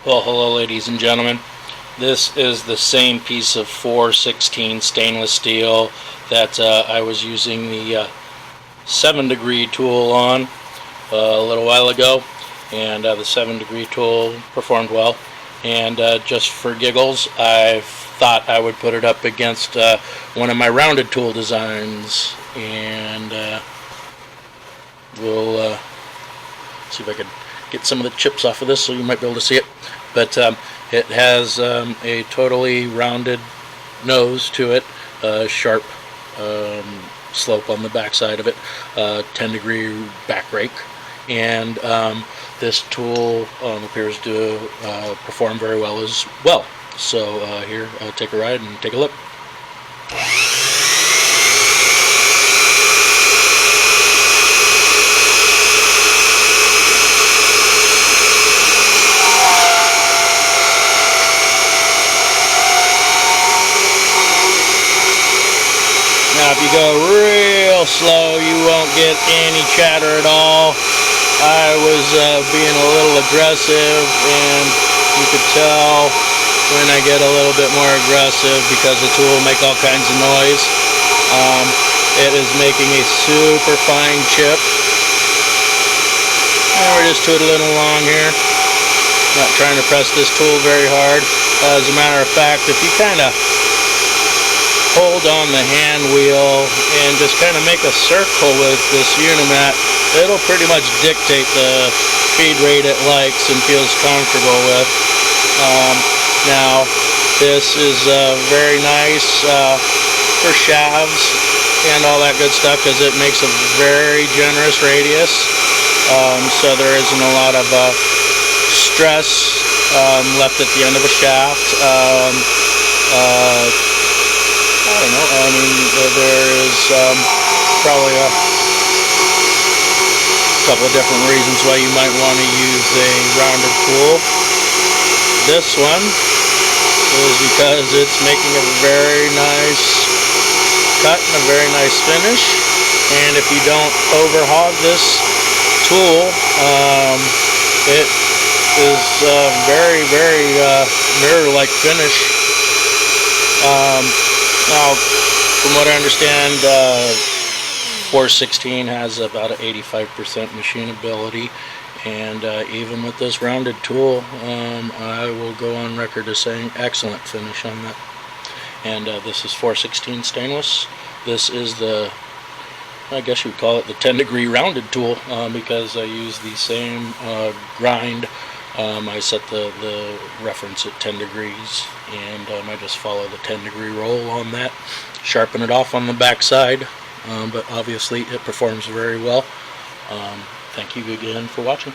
Well, hello ladies and gentlemen. This is the same piece of 416 stainless steel that I was using the 7-degree tool on a little while ago, and the 7-degree tool performed well. And just for giggles, I thought I would put it up against one of my rounded tool designs, and we'll see if I could get some of the chips off of this so you might be able to see it. But it has a totally rounded nose to it, sharp slope on the back side of it, 10-degree back rake, and this tool appears to perform very well as well. So here, take a ride and take a look. Now if you go real slow, you won't get any chatter at all. I was being a little aggressive, and you could tell when I get a little bit more aggressive because the tool will make all kinds of noise. It is making a super fine chip. And we're just tootling along here. Not trying to press this tool very hard. As a matter of fact, if you kind of hold on the hand wheel and just kind of make a circle with this Unimat, it'll pretty much dictate the feed rate it likes and feels comfortable with. Now this is very nice for shafts and all that good stuff because it makes a very generous radius, so there isn't a lot of stress left at the end of a shaft. I don't know, I mean, there is probably a couple of different reasons why you might want to use a rounded tool. This one is because it's making a very nice cut and a very nice finish, and if you don't overhog this tool, it is very mirror-like finish. Now, from what I understand, 416 has about an 85% machinability, and even with this rounded tool, I will go on record as saying excellent finish on that. And this is 416 stainless. This is the, I guess you would call it the 10-degree rounded tool, because I use the same grind. I set the reference at 10 degrees, and I just follow the 10-degree roll on that, sharpen it off on the back side, but obviously it performs very well. Thank you again for watching.